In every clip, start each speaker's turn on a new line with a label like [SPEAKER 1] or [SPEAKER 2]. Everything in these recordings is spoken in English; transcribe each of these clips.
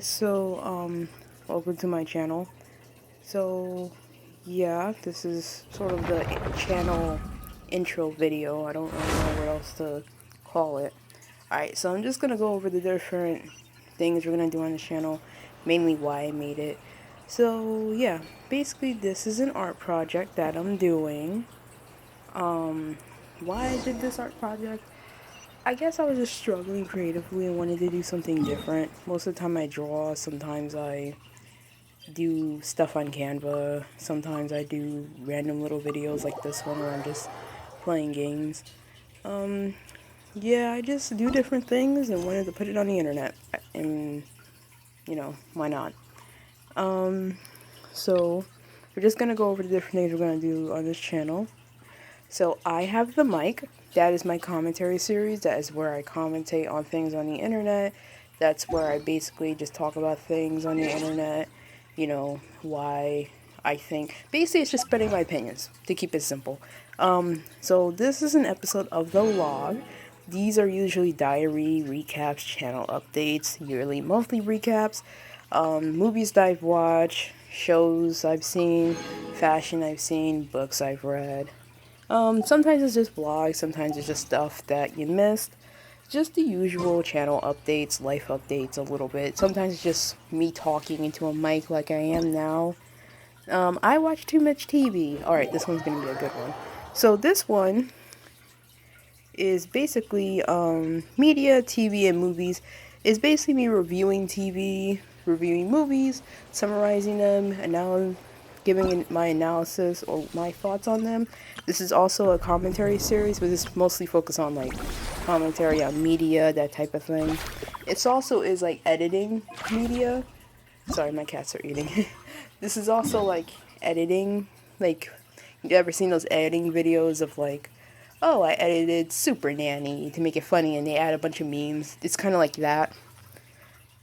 [SPEAKER 1] guys, welcome to my channel. So, yeah, this is sort of the channel intro video. I don't really know what else to call it. Alright, so I'm just gonna go over the different things we're gonna do on the channel, mainly why I made it. So, yeah, basically this is an art project that I'm doing. Why I did this art project? I guess I was just struggling creatively and wanted to do something different. Most of the time I draw, sometimes I do stuff on Canva, sometimes I do random little videos like this one where I'm just playing games. Yeah, I just do different things and wanted to put it on the internet. And, why not? So, we're just gonna go over the different things we're gonna do on this channel. So I have the mic. That is my commentary series. That is where I commentate on things on the internet. That's where I basically just talk about things on the internet. Why I think. Basically, it's just spreading my opinions, to keep it simple. So this is an episode of The Log. These are usually diary recaps, channel updates, yearly, monthly recaps, movies that I've watched, shows I've seen, fashion I've seen, books I've read. Sometimes it's just vlogs, sometimes it's just stuff that you missed. Just the usual channel updates, life updates a little bit. Sometimes it's just me talking into a mic like I am now. I watch too much TV. Alright, this one's gonna be a good one. So this one is basically, media, TV, and movies. It's basically me reviewing TV, reviewing movies, summarizing them, and now giving my analysis or my thoughts on them. This is also a commentary series, but it's mostly focused on like commentary on media, that type of thing. It's also is like editing media. Sorry, my cats are eating. This is also like editing. Like, you ever seen those editing videos of like, oh, I edited Super Nanny to make it funny, and they add a bunch of memes. It's kind of like that.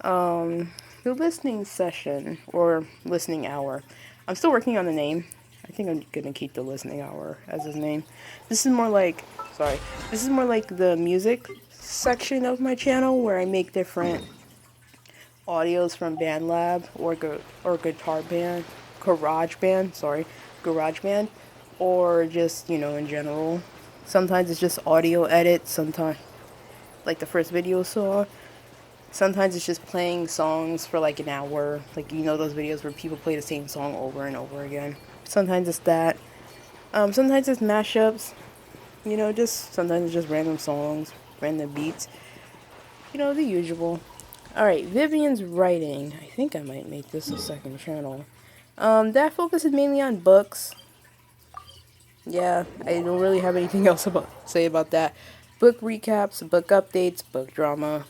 [SPEAKER 1] The listening session or listening hour. I'm still working on the name. I think I'm gonna keep the listening hour as his name. This is more like, this is more like the music section of my channel where I make different audios from BandLab or Guitar Band, Garage Band, or just, in general. Sometimes it's just audio edits, sometimes, like the first video saw. Sometimes it's just playing songs for like an hour. Like, those videos where people play the same song over and over again. Sometimes it's that. Sometimes it's mashups. Sometimes it's just random songs, random beats. The usual. Alright, Vivian's writing. I think I might make this a second channel. That focuses mainly on books. Yeah, I don't really have anything else to say about that. Book recaps, book updates, book drama.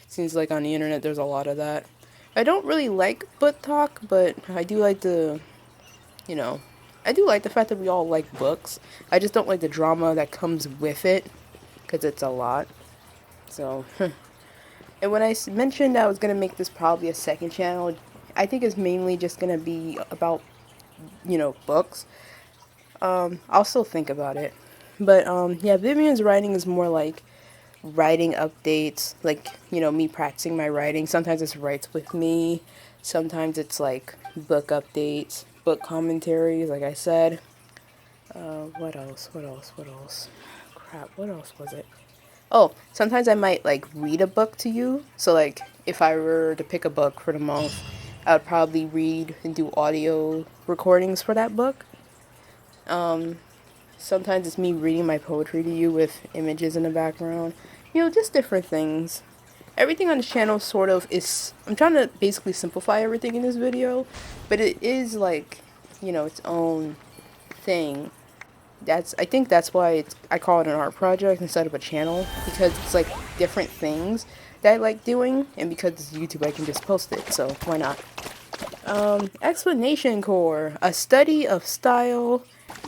[SPEAKER 1] Seems like on the internet there's a lot of that. I don't really like book talk, but I do like I do like the fact that we all like books. I just don't like the drama that comes with it, because it's a lot. So, and when I mentioned I was going to make this probably a second channel, I think it's mainly just going to be about, books. I'll still think about it. But, yeah, Vivian's writing is more like writing updates, like, me practicing my writing. Sometimes it's writes with me. Sometimes it's like book updates, book commentaries, like I said. What else? Crap, what else was it? Oh, sometimes I might like read a book to you. So like if I were to pick a book for the month, I would probably read and do audio recordings for that book. Sometimes it's me reading my poetry to you with images in the background. Just different things. Everything on this channel sort of is... I'm trying to basically simplify everything in this video, but it is like, its own thing. I think that's why I call it an art project instead of a channel, because it's like different things that I like doing, and because it's YouTube I can just post it, so why not? Explanation Core, a study of style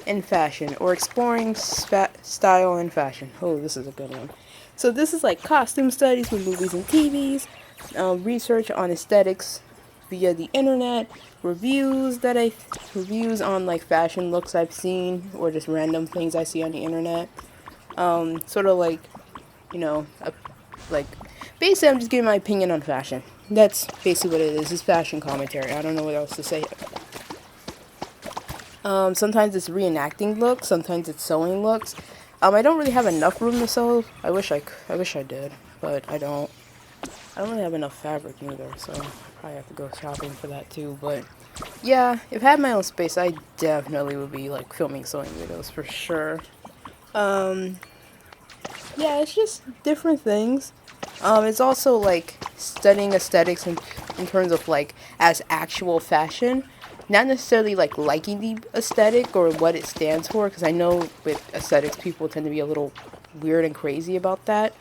[SPEAKER 1] and fashion, or exploring style and fashion. Oh, this is a good one. So this is like costume studies with movies and TVs, research on aesthetics via the internet, reviews on like fashion looks I've seen, or just random things I see on the internet. Sort of like, like, basically I'm just giving my opinion on fashion. That's basically what it is. It's fashion commentary. I don't know what else to say. Sometimes it's reenacting looks. Sometimes it's sewing looks. I don't really have enough room to sew. I wish I did, but I don't. I don't really have enough fabric either, so I probably have to go shopping for that too. But yeah, if I had my own space, I definitely would be like filming sewing videos for sure. Um, yeah, it's just different things. It's also like studying aesthetics in terms of like as actual fashion, not necessarily like liking the aesthetic or what it stands for, because I know with aesthetics people tend to be a little weird and crazy about that,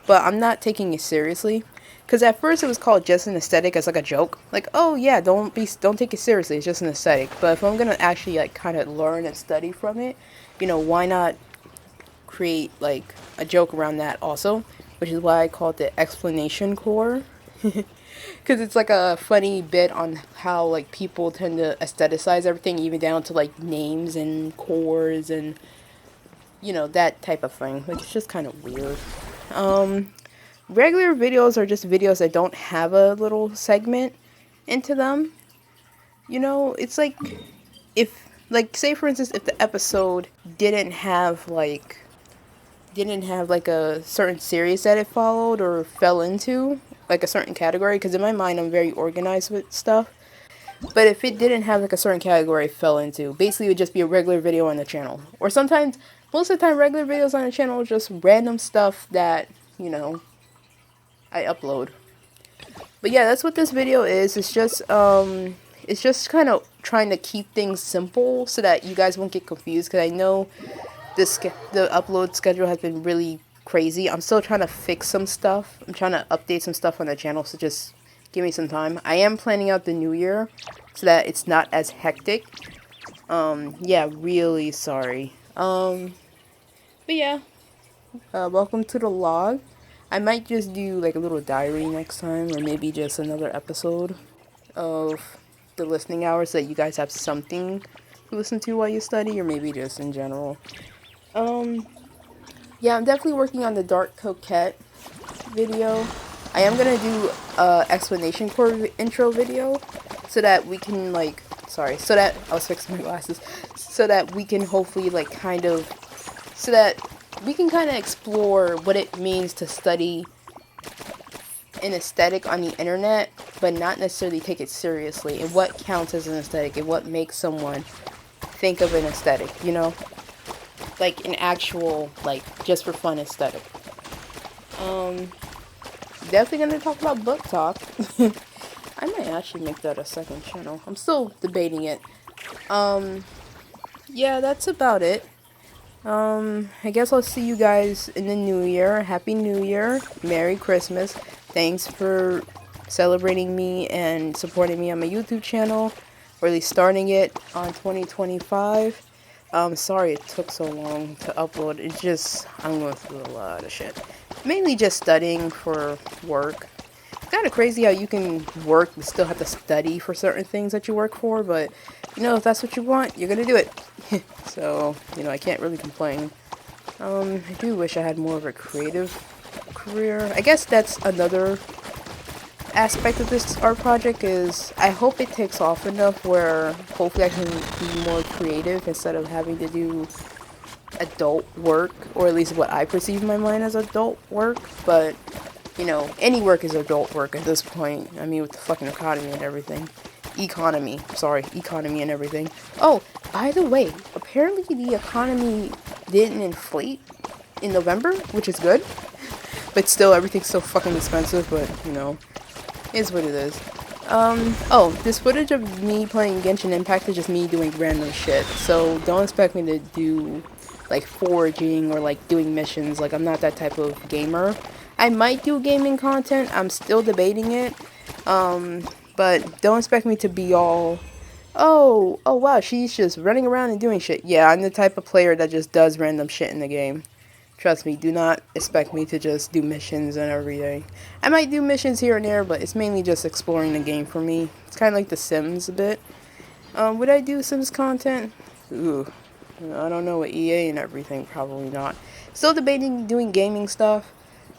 [SPEAKER 1] but I'm not taking it seriously. Because at first it was called just an aesthetic as like a joke, like, oh yeah, don't take it seriously, it's just an aesthetic. But if I'm gonna actually like kind of learn and study from it, why not create like a joke around that also, which is why I call it the explanation core. Because it's like a funny bit on how like people tend to aestheticize everything, even down to like names and cores and that type of thing, which is just kind of weird. Regular videos are just videos that don't have a little segment into them. It's like, if like, say for instance, if the episode didn't have like a certain series that it followed or fell into, like a certain category, because in my mind I'm very organized with stuff. But if it didn't have like a certain category it fell into, basically it would just be a regular video on the channel. Or sometimes, most of the time, regular videos on the channel are just random stuff that I upload. But yeah, that's what this video is. It's just kind of trying to keep things simple so that you guys won't get confused, because I know the upload schedule has been really crazy. I'm still trying to fix some stuff. I'm trying to update some stuff on the channel, so just give me some time. I am planning out the new year so that it's not as hectic. Yeah, really sorry. But yeah, welcome to the log. I might just do like a little diary next time, or maybe just another episode of the listening hours so that you guys have something to listen to while you study, or maybe just in general. Yeah, I'm definitely working on the Dark Coquette video. I am gonna do a explanation core intro video so that we can so that I was fixing my glasses, so that we can hopefully so that we can kind of explore what it means to study an aesthetic on the internet, but not necessarily take it seriously, and what counts as an aesthetic and what makes someone think of an aesthetic, like an actual, like, just for fun aesthetic. Definitely gonna talk about book talk. I might actually make that a second channel. I'm still debating it. Yeah, that's about it. I guess I'll see you guys in the new year. Happy New Year. Merry Christmas. Thanks for celebrating me and supporting me on my YouTube channel, or at least starting it on 2025. Sorry it took so long to upload. It's just, I'm going through a lot of shit. Mainly just studying for work. It's kind of crazy how you can work but still have to study for certain things that you work for, but if that's what you want, you're gonna do it. So, I can't really complain. I do wish I had more of a creative career. I guess that's another aspect of this art project, is I hope it takes off enough where hopefully I can be more creative instead of having to do adult work, or at least what I perceive in my mind as adult work. But any work is adult work at this point. I mean, with the fucking economy and everything. Economy and everything. Oh, by the way, apparently the economy didn't inflate in November, which is good. But still, everything's so fucking expensive, but, is what it is. Oh, this footage of me playing Genshin Impact is just me doing random shit. So don't expect me to do, like, foraging or, like, doing missions. Like, I'm not that type of gamer. I might do gaming content. I'm still debating it. But don't expect me to be all, oh wow, she's just running around and doing shit. Yeah, I'm the type of player that just does random shit in the game. Trust me, do not expect me to just do missions and everything. I might do missions here and there, but it's mainly just exploring the game for me. It's kind of like The Sims a bit. Would I do Sims content? Ooh, I don't know, with EA and everything, probably not. Still debating doing gaming stuff.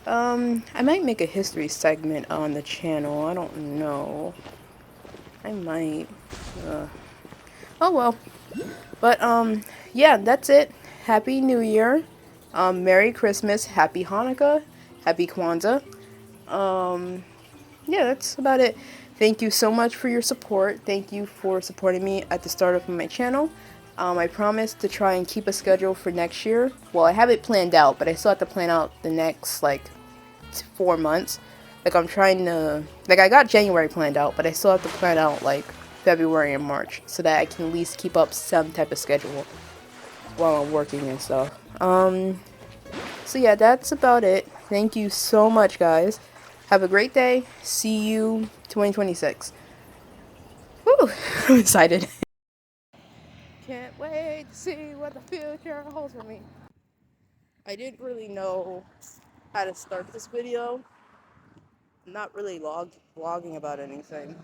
[SPEAKER 1] I might make a history segment on the channel. I don't know. I might. Uh, oh well. But yeah, that's it. Happy New Year. Merry Christmas. Happy Hanukkah. Happy Kwanzaa. Um, yeah, that's about it. Thank you so much for your support. Thank you for supporting me at the start of my channel. I promise to try and keep a schedule for next year. Well, I have it planned out, but I still have to plan out the next, like, 4 months. Like, I'm trying to, like, I got January planned out, but I still have to plan out, like, February and March so that I can at least keep up some type of schedule while I'm working and stuff. So yeah, that's about it. Thank you so much, guys. Have a great day. See you 2026. Woo! I'm excited. Can't wait to see what the future holds for me. I didn't really know how to start this video. I'm not really vlogging about anything.